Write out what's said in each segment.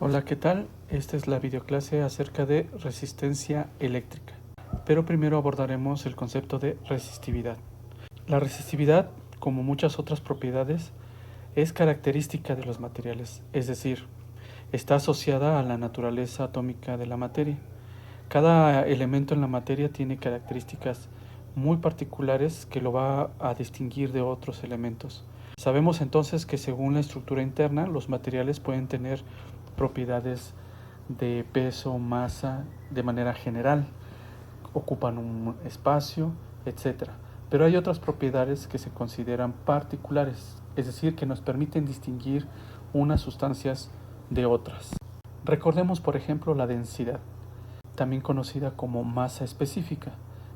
Hola, ¿qué tal? Esta es la videoclase acerca de resistencia eléctrica, pero primero abordaremos el concepto de resistividad. La resistividad, como muchas otras propiedades, es característica de los materiales, es decir, está asociada a la naturaleza atómica de la materia. Cada elemento en la materia tiene características muy particulares que lo va a distinguir de otros elementos. Sabemos entonces que según la estructura interna, los materiales pueden tener propiedades de peso, masa, de manera general, ocupan un espacio, etc. Pero hay otras propiedades que se consideran particulares, es decir, que nos permiten distinguir unas sustancias de otras. Recordemos, por ejemplo, la densidad, también conocida como masa específica,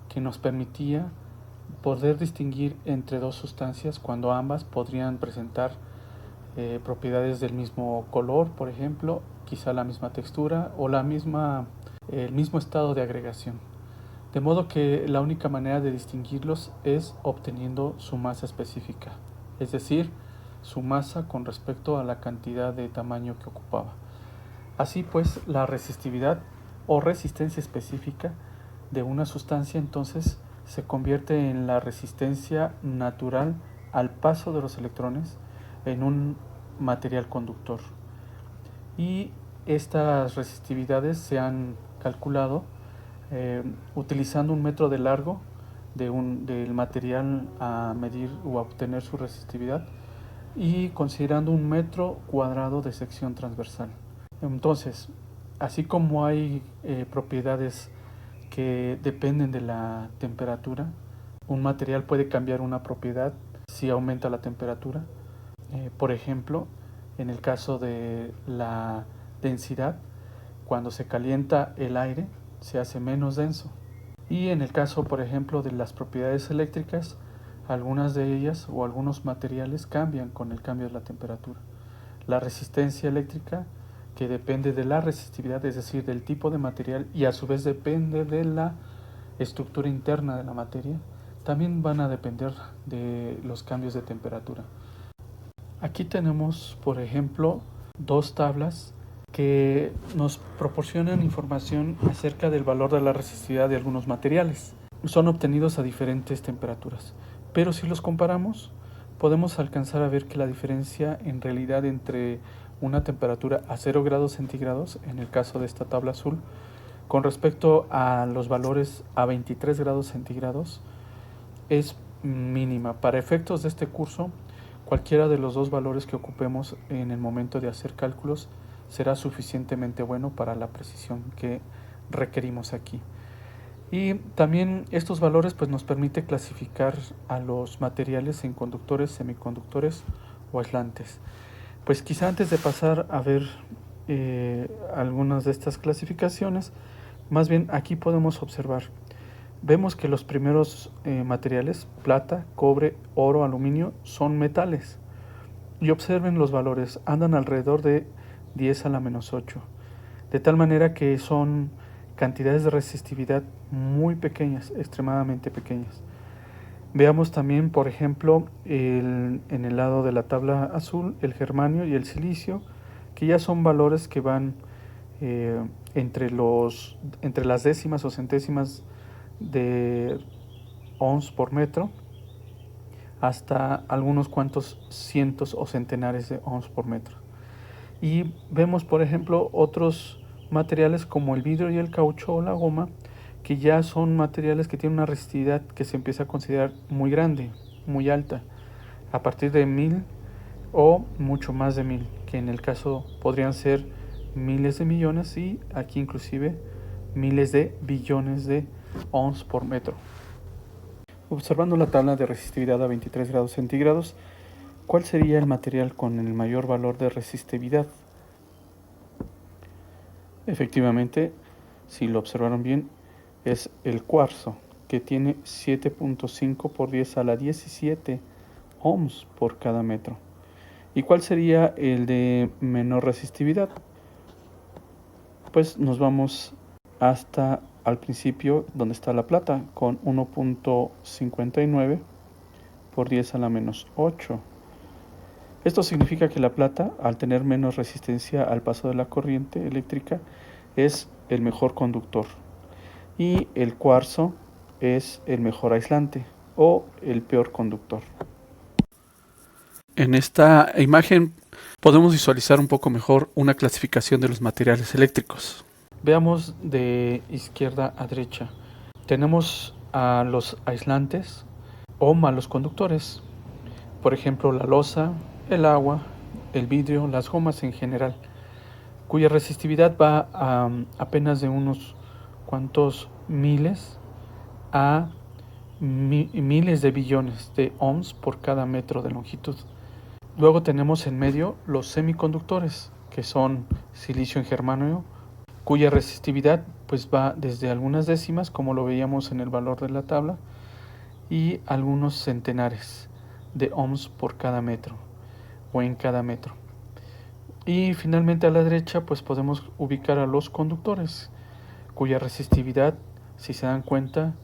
que nos permitía poder distinguir entre dos sustancias cuando ambas podrían presentar propiedades del mismo color, por ejemplo, quizá la misma textura o el mismo estado de agregación. De modo que la única manera de distinguirlos es obteniendo su masa específica, es decir, su masa con respecto a la cantidad de tamaño que ocupaba. Así pues, la resistividad o resistencia específica de una sustancia entonces se convierte en la resistencia natural al paso de los electrones en un material conductor. Y estas resistividades se han calculado utilizando un metro de largo del material a medir o a obtener su resistividad y considerando un metro cuadrado de sección transversal. Entonces, así como hay propiedades que dependen de la temperatura, un material puede cambiar una propiedad si aumenta la temperatura. Por ejemplo, en el caso de la densidad, cuando se calienta el aire, se hace menos denso. Y en el caso, por ejemplo, de las propiedades eléctricas, algunas de ellas o algunos materiales cambian con el cambio de la temperatura. La resistencia eléctrica, que depende de la resistividad, es decir, del tipo de material, y a su vez depende de la estructura interna de la materia, también van a depender de los cambios de temperatura. Aquí tenemos, por ejemplo, dos tablas que nos proporcionan información acerca del valor de la resistividad de algunos materiales. Son obtenidos a diferentes temperaturas, pero si los comparamos, podemos alcanzar a ver que la diferencia en realidad entre una temperatura a 0 grados centígrados, en el caso de esta tabla azul, con respecto a los valores a 23 grados centígrados, es mínima. Para efectos de este curso, cualquiera de los dos valores que ocupemos en el momento de hacer cálculos será suficientemente bueno para la precisión que requerimos aquí. Y también estos valores pues, nos permite clasificar a los materiales en conductores, semiconductores o aislantes. Pues quizá antes de pasar a ver algunas de estas clasificaciones, más bien aquí podemos observar. Vemos que los primeros materiales, plata, cobre, oro, aluminio, son metales. Y observen los valores, andan alrededor de 10 a la menos 8. De tal manera que son cantidades de resistividad muy pequeñas, extremadamente pequeñas. Veamos también, por ejemplo, en el lado de la tabla azul, el germanio y el silicio, que ya son valores que van entre las décimas o centésimas de ohms por metro hasta algunos cuantos cientos o centenares de ohms por metro. Y vemos, por ejemplo, otros materiales como el vidrio y el caucho o la goma, que ya son materiales que tienen una resistividad que se empieza a considerar muy grande, muy alta, a partir de 1000 o mucho más de 1000, que en el caso podrían ser miles de millones y aquí inclusive miles de billones de ohms por metro. Observando la tabla de resistividad a 23 grados centígrados, ¿cuál sería el material con el mayor valor de resistividad? Efectivamente, si lo observaron bien, es el cuarzo, que tiene 7.5 por 10 a la 17 ohms por cada metro. ¿Y cuál sería el de menor resistividad? Pues nos vamos hasta al principio donde está la plata, con 1.59 por 10 a la menos 8. Esto significa que la plata, al tener menos resistencia al paso de la corriente eléctrica, es el mejor conductor, y el cuarzo es el mejor aislante o el peor conductor. En esta imagen podemos visualizar un poco mejor una clasificación de los materiales eléctricos. Veamos de izquierda a derecha. Tenemos a los aislantes o malos conductores. Por ejemplo, la loza, el agua, el vidrio, las gomas en general, cuya resistividad va a apenas de unos cuantos miles a miles de billones de ohms por cada metro de longitud. Luego tenemos en medio los semiconductores, que son silicio en germanio, cuya resistividad pues va desde algunas décimas, como lo veíamos en el valor de la tabla, y algunos centenares de ohms por cada metro o en cada metro. Y finalmente a la derecha pues podemos ubicar a los conductores, cuya resistividad, si se dan cuenta,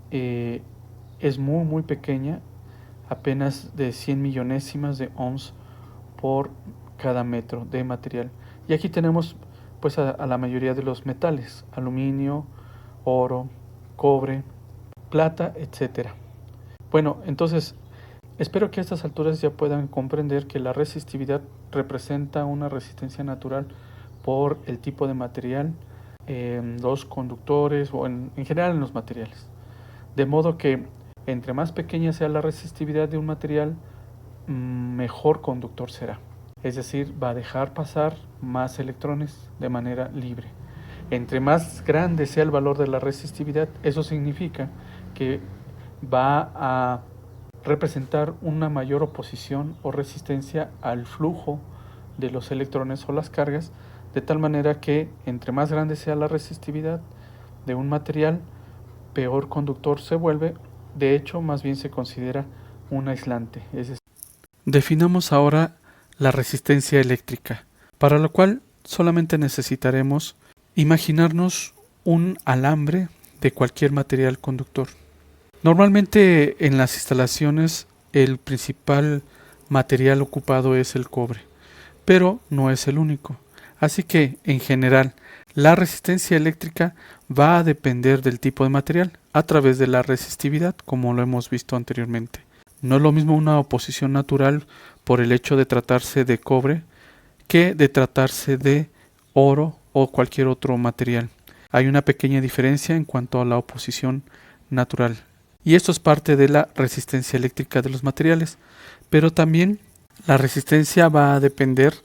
es muy pequeña, apenas de 100 millonésimas de ohms por cada metro de material. Y aquí tenemos pues a la mayoría de los metales: aluminio, oro, cobre, plata, etcétera. Bueno, entonces espero que a estas alturas ya puedan comprender que la resistividad representa una resistencia natural por el tipo de material, los conductores o en general en los materiales. De modo que entre más pequeña sea la resistividad de un material, mejor conductor será. Es decir, va a dejar pasar más electrones de manera libre. Entre más grande sea el valor de la resistividad, eso significa que va a representar una mayor oposición o resistencia al flujo de los electrones o las cargas, de tal manera que entre más grande sea la resistividad de un material, peor conductor se vuelve. De hecho, más bien se considera un aislante. Definamos ahora la resistencia eléctrica, para lo cual solamente necesitaremos imaginarnos un alambre de cualquier material conductor. Normalmente en las instalaciones el principal material ocupado es el cobre, pero no es el único. Así que, en general, la resistencia eléctrica va a depender del tipo de material a través de la resistividad, como lo hemos visto anteriormente. No es lo mismo una oposición natural por el hecho de tratarse de cobre que de tratarse de oro o cualquier otro material. Hay una pequeña diferencia en cuanto a la oposición natural. Y esto es parte de la resistencia eléctrica de los materiales. Pero también la resistencia va a depender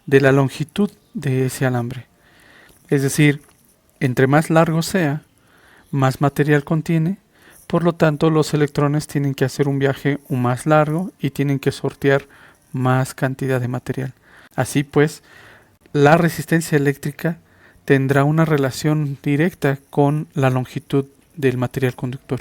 de la longitud de ese alambre. Es decir, entre más largo sea, más material contiene. Por lo tanto, los electrones tienen que hacer un viaje más largo y tienen que sortear más cantidad de material. Así pues, la resistencia eléctrica tendrá una relación directa con la longitud del material conductor.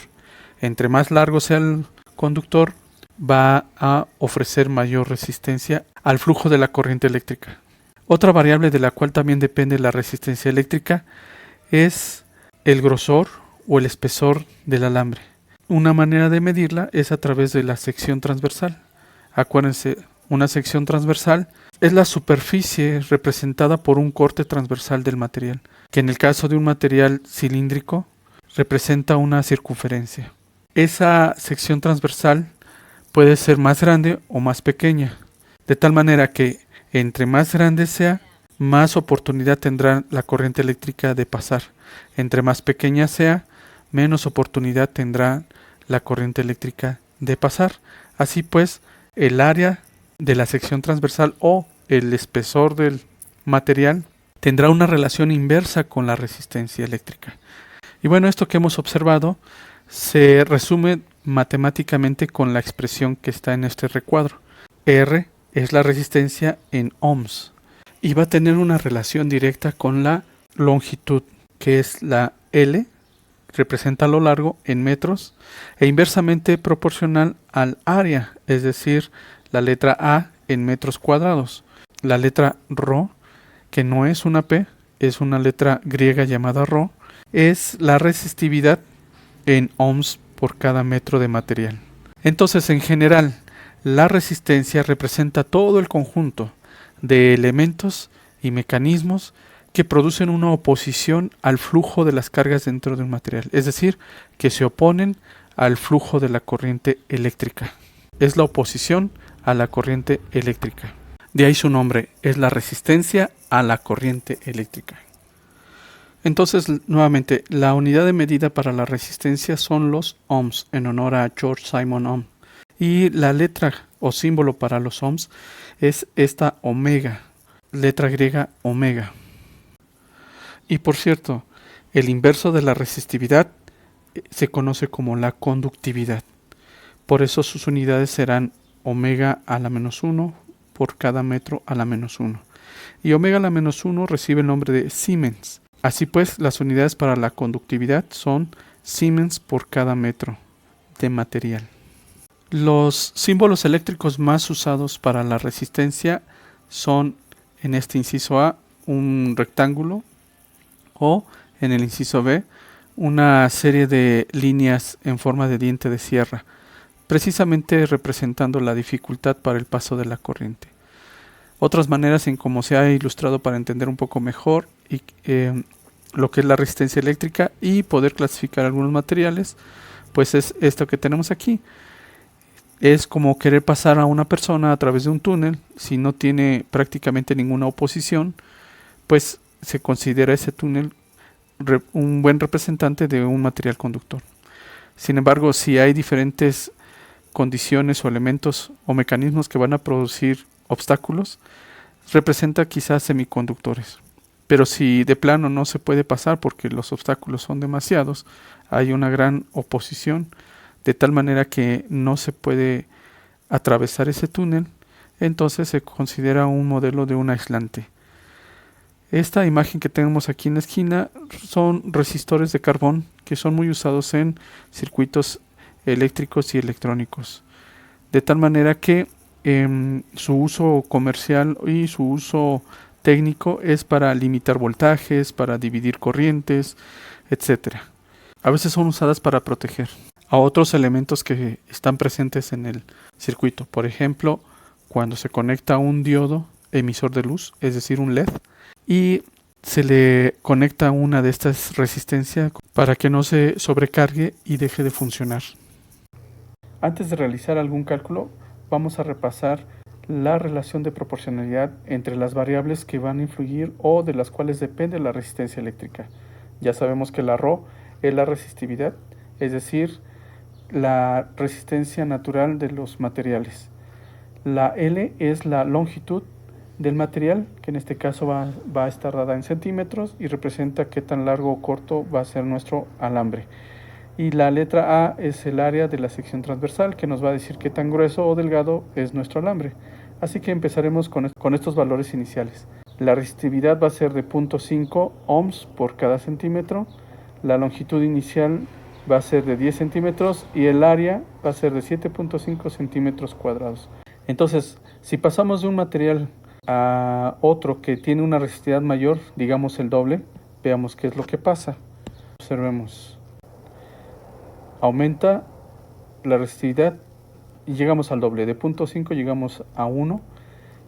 Entre más largo sea el conductor, va a ofrecer mayor resistencia al flujo de la corriente eléctrica. Otra variable de la cual también depende la resistencia eléctrica es el grosor o el espesor del alambre. Una manera de medirla es a través de la sección transversal. Acuérdense, una sección transversal es la superficie representada por un corte transversal del material, que en el caso de un material cilíndrico representa una circunferencia. Esa sección transversal puede ser más grande o más pequeña, de tal manera que entre más grande sea, más oportunidad tendrá la corriente eléctrica de pasar. Entre más pequeña sea, menos oportunidad tendrá la corriente eléctrica de pasar. Así pues, el área de la sección transversal o el espesor del material tendrá una relación inversa con la resistencia eléctrica. Y bueno, esto que hemos observado se resume matemáticamente con la expresión que está en este recuadro. R es la resistencia en ohms y va a tener una relación directa con la longitud, que es la L, representa lo largo en metros, e inversamente proporcional al área, es decir, la letra A en metros cuadrados. La letra ρ, que no es una P, es una letra griega llamada ρ, es la resistividad en ohms por cada metro de material. Entonces, en general, La resistencia representa todo el conjunto de elementos y mecanismos que producen una oposición al flujo de las cargas dentro de un material, es decir, que se oponen al flujo de la corriente eléctrica. Es la oposición a la corriente eléctrica. De ahí su nombre, es la resistencia a la corriente eléctrica. Entonces, nuevamente, la unidad de medida para la resistencia son los ohms, en honor a George Simon Ohm. Y la letra o símbolo para los ohms es esta omega, letra griega omega. Y por cierto, el inverso de la resistividad se conoce como la conductividad. Por eso sus unidades serán omega a la menos 1 por cada metro a la menos 1. Y omega a la menos 1 recibe el nombre de Siemens. Así pues, las unidades para la conductividad son Siemens por cada metro de material. Los símbolos eléctricos más usados para la resistencia son, en este inciso A, un rectángulo, o en el inciso B, una serie de líneas en forma de diente de sierra, precisamente representando la dificultad para el paso de la corriente. Otras maneras en cómo se ha ilustrado para entender un poco mejor lo que es la resistencia eléctrica y poder clasificar algunos materiales, pues es esto que tenemos aquí. Es como querer pasar a una persona a través de un túnel. Si no tiene prácticamente ninguna oposición, pues se considera ese túnel un buen representante de un material conductor. Sin embargo, si hay diferentes condiciones o elementos o mecanismos que van a producir obstáculos, representa quizás semiconductores. Pero si de plano no se puede pasar porque los obstáculos son demasiados, hay una gran oposición, de tal manera que no se puede atravesar ese túnel, entonces se considera un modelo de un aislante. Esta imagen que tenemos aquí en la esquina son resistores de carbón que son muy usados en circuitos eléctricos y electrónicos, de tal manera que su uso comercial y su uso técnico es para limitar voltajes, para dividir corrientes, etc. A veces son usadas para proteger a otros elementos que están presentes en el circuito. Por ejemplo, cuando se conecta un diodo emisor de luz, es decir, un LED, y se le conecta una de estas resistencias para que no se sobrecargue y deje de funcionar. Antes de realizar algún cálculo, vamos a repasar la relación de proporcionalidad entre las variables que van a influir o de las cuales depende la resistencia eléctrica. Ya sabemos que la ρ es la resistividad, es decir, la resistencia natural de los materiales. La L es la longitud del material, que en este caso va a estar dada en centímetros y representa qué tan largo o corto va a ser nuestro alambre. Y la letra A es el área de la sección transversal, que nos va a decir qué tan grueso o delgado es nuestro alambre. Así que empezaremos con estos valores iniciales. La resistividad va a ser de 0.5 ohms por cada centímetro. La longitud inicial va a ser de 10 centímetros y el área va a ser de 7.5 centímetros cuadrados. Entonces, si pasamos de un material a otro que tiene una resistividad mayor, digamos el doble, veamos qué es lo que pasa. Observemos. Aumenta la resistividad y llegamos al doble. De 0.5 llegamos a 1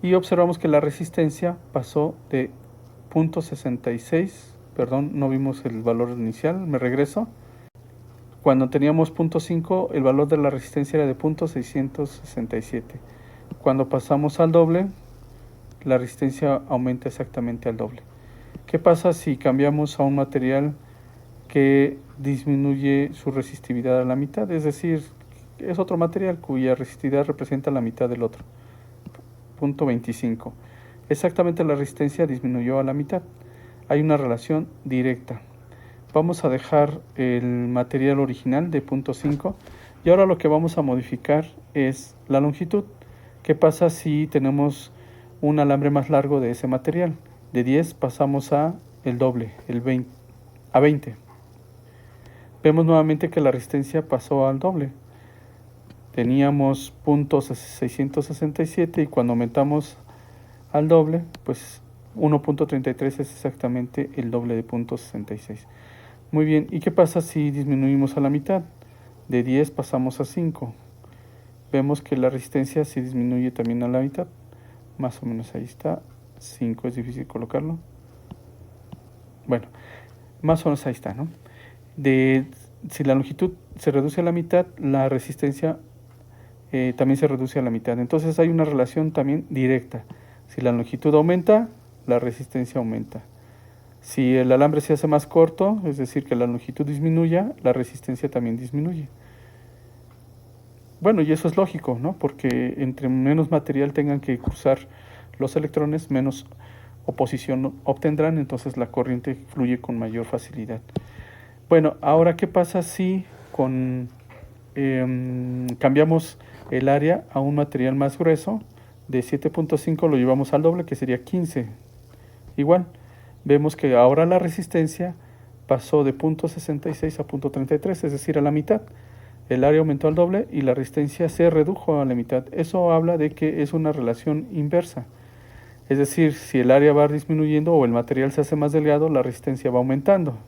y observamos que la resistencia pasó de 0.66, perdón, no vimos el valor inicial, me regreso. Cuando teníamos 0.5, el valor de la resistencia era de 0.667. Cuando pasamos al doble, la resistencia aumenta exactamente al doble. ¿Qué pasa si cambiamos a un material que disminuye su resistividad a la mitad? Es decir, es otro material cuya resistividad representa la mitad del otro. 0.25. Exactamente la resistencia disminuyó a la mitad. Hay una relación directa. Vamos a dejar el material original de 0.5 y ahora lo que vamos a modificar es la longitud. ¿Qué pasa si tenemos un alambre más largo de ese material? De 10 pasamos a el doble, a 20. Vemos nuevamente que la resistencia pasó al doble. Teníamos 0.667 y cuando aumentamos al doble, pues 1.33 es exactamente el doble de 0.66. Muy bien, ¿y qué pasa si disminuimos a la mitad? De 10 pasamos a 5. vemos que la resistencia sí disminuye también a la mitad. Más o menos ahí está. 5 es difícil colocarlo. Bueno, más o menos ahí está, ¿no? Si la longitud se reduce a la mitad, la resistencia también se reduce a la mitad. Entonces hay una relación también directa. Si la longitud aumenta, la resistencia aumenta. Si el alambre se hace más corto, es decir, que la longitud disminuya, la resistencia también disminuye. Bueno, y eso es lógico, ¿no? Porque entre menos material tengan que cruzar los electrones, menos oposición obtendrán, entonces la corriente fluye con mayor facilidad. Bueno, ahora, ¿qué pasa si cambiamos el área a un material más grueso? De 7.5 lo llevamos al doble, que sería 15. Igual, vemos que ahora la resistencia pasó de 0.66 a 0.33, es decir, a la mitad. El área aumentó al doble y la resistencia se redujo a la mitad. Eso habla de que es una relación inversa. Es decir, si el área va disminuyendo o el material se hace más delgado, la resistencia va aumentando.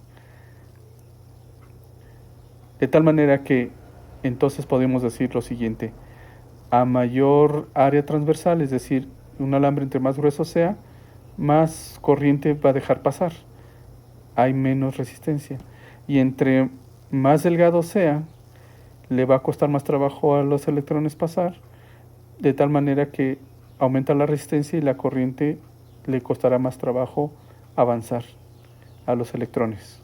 De tal manera que entonces podemos decir lo siguiente: a mayor área transversal, es decir, un alambre entre más grueso sea, más corriente va a dejar pasar, hay menos resistencia. Y entre más delgado sea, le va a costar más trabajo a los electrones pasar, de tal manera que aumenta la resistencia y la corriente le costará más trabajo avanzar a los electrones.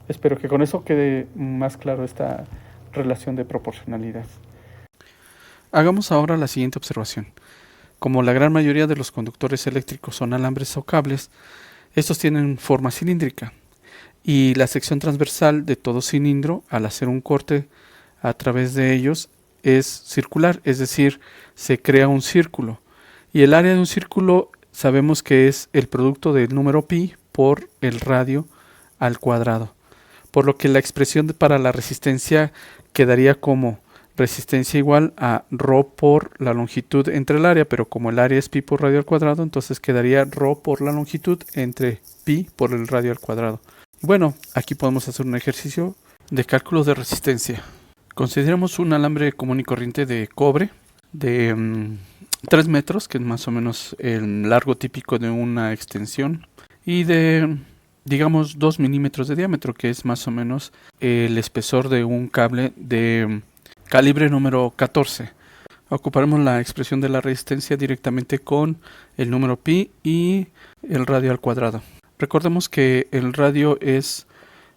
Espero que con eso quede más claro esta relación de proporcionalidad. Hagamos ahora la siguiente observación. Como la gran mayoría de los conductores eléctricos son alambres o cables, estos tienen forma cilíndrica y la sección transversal de todo cilindro, al hacer un corte a través de ellos, es circular, es decir, se crea un círculo. Y el área de un círculo sabemos que es el producto del número pi por el radio al cuadrado. Por lo que la expresión para la resistencia quedaría como resistencia igual a ρ por la longitud entre el área, pero como el área es pi por radio al cuadrado, entonces quedaría ρ por la longitud entre pi por el radio al cuadrado. Y bueno, aquí podemos hacer un ejercicio de cálculo de resistencia. Consideremos un alambre común y corriente de cobre de 3 metros, que es más o menos el largo típico de una extensión, y de, digamos, 2 milímetros de diámetro, que es más o menos el espesor de un cable de calibre número 14. Ocuparemos la expresión de la resistencia directamente con el número pi y el radio al cuadrado. Recordemos que el radio es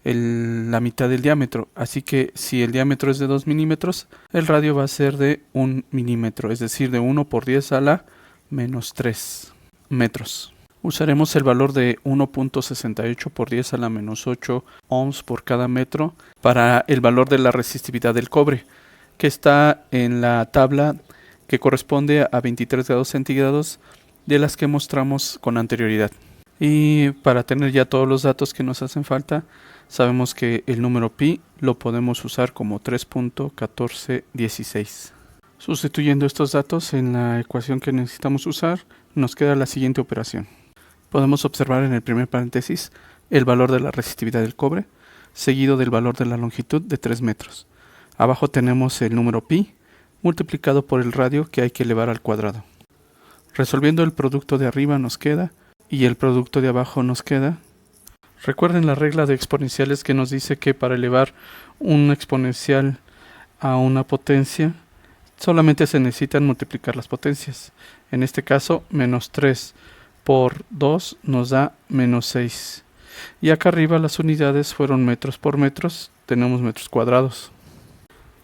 la mitad del diámetro, así que si el diámetro es de 2 milímetros, el radio va a ser de 1 milímetro, es decir, de 1 por 10 a la menos 3 metros. Usaremos el valor de 1.68 por 10 a la menos 8 ohms por cada metro para el valor de la resistividad del cobre, que está en la tabla que corresponde a 23 grados centígrados de las que mostramos con anterioridad. Y para tener ya todos los datos que nos hacen falta, sabemos que el número pi lo podemos usar como 3.1416. Sustituyendo estos datos en la ecuación que necesitamos usar, nos queda la siguiente operación. Podemos observar en el primer paréntesis el valor de la resistividad del cobre, seguido del valor de la longitud de 3 metros. Abajo tenemos el número pi multiplicado por el radio que hay que elevar al cuadrado. Resolviendo el producto de arriba nos queda y el producto de abajo nos queda. Recuerden la regla de exponenciales que nos dice que para elevar un exponencial a una potencia solamente se necesitan multiplicar las potencias. En este caso, menos 3 por 2 nos da menos 6. Y acá arriba las unidades fueron metros por metros, tenemos metros cuadrados.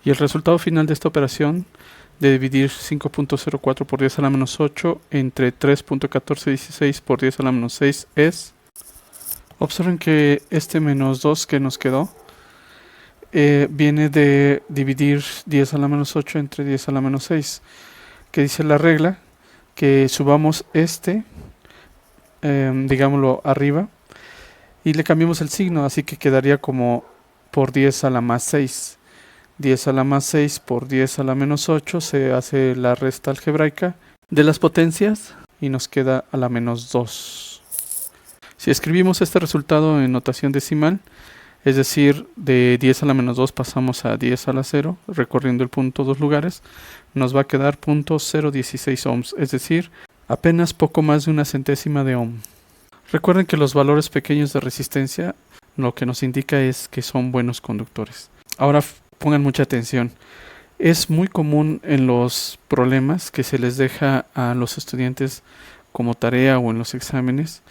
Y el resultado final de esta operación de dividir 5.04 por 10 a la menos 8 entre 3.1416 por 10 a la menos 6 es... Observen que este menos 2 que nos quedó viene de dividir 10 a la menos 8 entre 10 a la menos 6, que dice la regla que subamos digámoslo arriba, y le cambiamos el signo, así que quedaría como por 10 a la más 6. 10 a la más 6 por 10 a la menos 8 se hace la resta algebraica de las potencias y nos queda a la menos 2. Si escribimos este resultado en notación decimal, Es decir, de 10 a la menos 2 pasamos a 10 a la 0, recorriendo el punto 2 lugares, nos va a quedar 0.016 ohms, es decir, apenas poco más de una centésima de ohm. Recuerden que los valores pequeños de resistencia lo que nos indica es que son buenos conductores. Ahora pongan mucha atención. Es muy común en los problemas que se les deja a los estudiantes como tarea o en los exámenes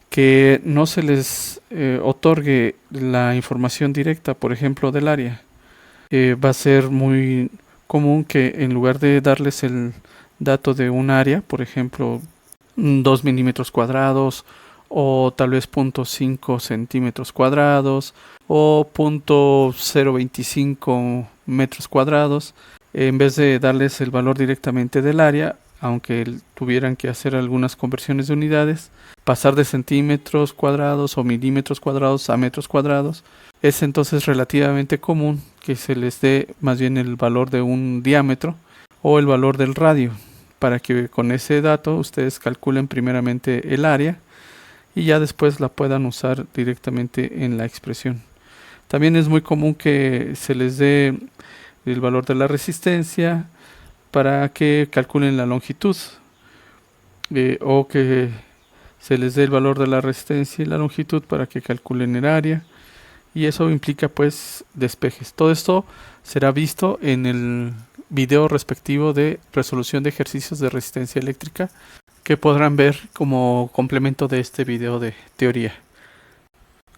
que no se les otorgue la información directa, por ejemplo, del área. Va a ser muy común que en lugar de darles el dato de un área, por ejemplo, 2 milímetros cuadrados o tal vez 0.5 centímetros cuadrados o 0.025 metros cuadrados, en vez de darles el valor directamente del área, aunque tuvieran que hacer algunas conversiones de unidades, pasar de centímetros cuadrados o milímetros cuadrados a metros cuadrados, es entonces relativamente común que se les dé más bien el valor de un diámetro o el valor del radio, para que con ese dato ustedes calculen primeramente el área y ya después la puedan usar directamente en la expresión. También es muy común que se les dé el valor de la resistencia para que calculen la longitud, o que se les dé el valor de la resistencia y la longitud para que calculen el área, y eso implica pues despejes. Todo esto será visto en el video respectivo de resolución de ejercicios de resistencia eléctrica, que podrán ver como complemento de este video de teoría.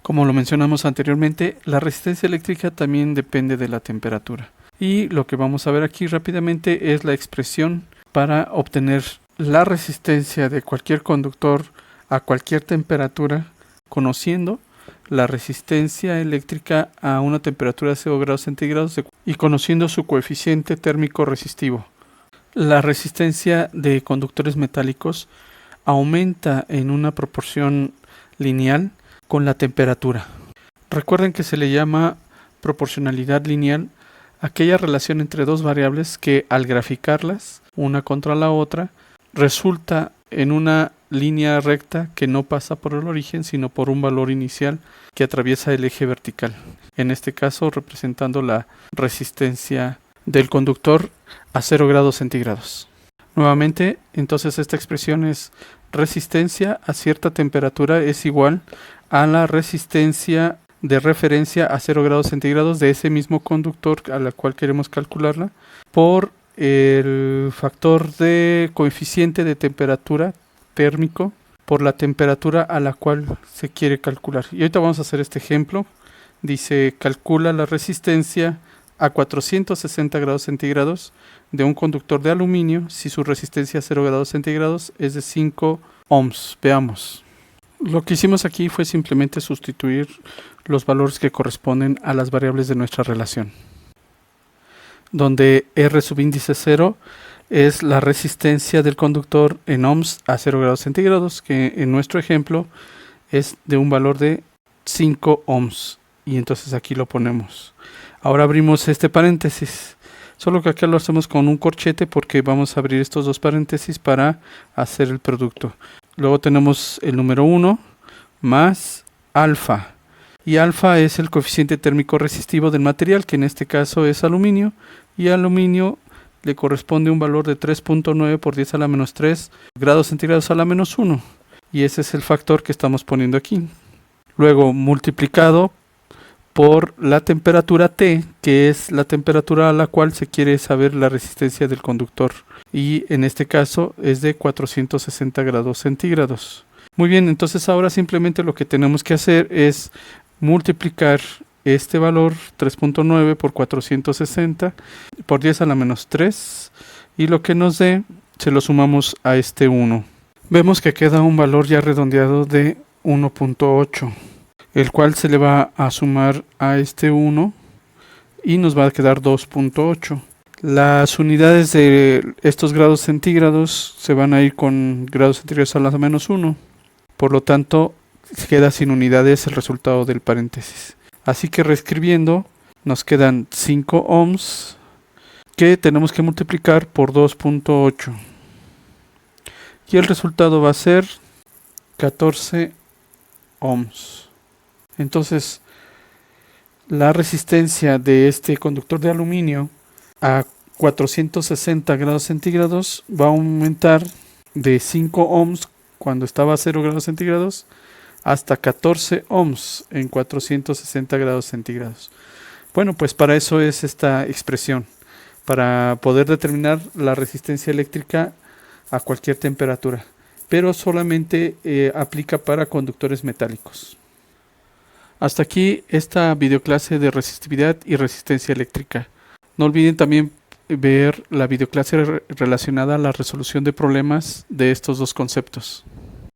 Como lo mencionamos anteriormente, la resistencia eléctrica también depende de la temperatura. Y lo que vamos a ver aquí rápidamente es la expresión para obtener la resistencia de cualquier conductor a cualquier temperatura, conociendo la resistencia eléctrica a una temperatura de 0 grados centígrados y conociendo su coeficiente térmico resistivo. La resistencia de conductores metálicos aumenta en una proporción lineal con la temperatura. Recuerden que se le llama proporcionalidad lineal aquella relación entre dos variables que al graficarlas una contra la otra resulta en una línea recta que no pasa por el origen sino por un valor inicial que atraviesa el eje vertical, en este caso representando la resistencia del conductor a 0 grados centígrados. Nuevamente, entonces esta expresión es resistencia a cierta temperatura es igual a la resistencia de referencia a 0 grados centígrados de ese mismo conductor a la cual queremos calcularla por el factor de coeficiente de temperatura térmico por la temperatura a la cual se quiere calcular. Y ahorita vamos a hacer este ejemplo. Dice, calcula la resistencia a 460 grados centígrados de un conductor de aluminio si su resistencia a 0 grados centígrados es de 5 ohms. Veamos. Lo que hicimos aquí fue simplemente sustituir los valores que corresponden a las variables de nuestra relación, donde R subíndice 0 es la resistencia del conductor en ohms a 0 grados centígrados, que en nuestro ejemplo es de un valor de 5 ohms, y entonces aquí lo ponemos. Ahora abrimos este paréntesis, solo que acá lo hacemos con un corchete porque vamos a abrir estos dos paréntesis para hacer el producto. Luego tenemos el número 1 más alfa, y alfa es el coeficiente térmico resistivo del material, que en este caso es aluminio, y aluminio le corresponde un valor de 3.9 por 10 a la menos 3 grados centígrados a la menos 1, y ese es el factor que estamos poniendo aquí. Luego multiplicado por la temperatura T, que es la temperatura a la cual se quiere saber la resistencia del conductor, y en este caso es de 460 grados centígrados. Muy bien, entonces ahora simplemente lo que tenemos que hacer es multiplicar este valor 3.9 por 460 por 10 a la menos 3, y lo que nos dé se lo sumamos a este 1. Vemos que queda un valor ya redondeado de 1.8, el cual se le va a sumar a este 1 y nos va a quedar 2.8. Las unidades de estos grados centígrados se van a ir con grados centígrados a la menos 1, por lo tanto queda sin unidades el resultado del paréntesis. Así que reescribiendo nos quedan 5 ohms que tenemos que multiplicar por 2.8, y el resultado va a ser 14 ohms. Entonces la resistencia de este conductor de aluminio a 460 grados centígrados va a aumentar de 5 ohms cuando estaba a 0 grados centígrados hasta 14 ohms en 460 grados centígrados. Bueno, pues para eso es esta expresión, para poder determinar la resistencia eléctrica a cualquier temperatura, pero solamente aplica para conductores metálicos. Hasta aquí esta videoclase de resistividad y resistencia eléctrica. No olviden también ver la videoclase relacionada a la resolución de problemas de estos dos conceptos.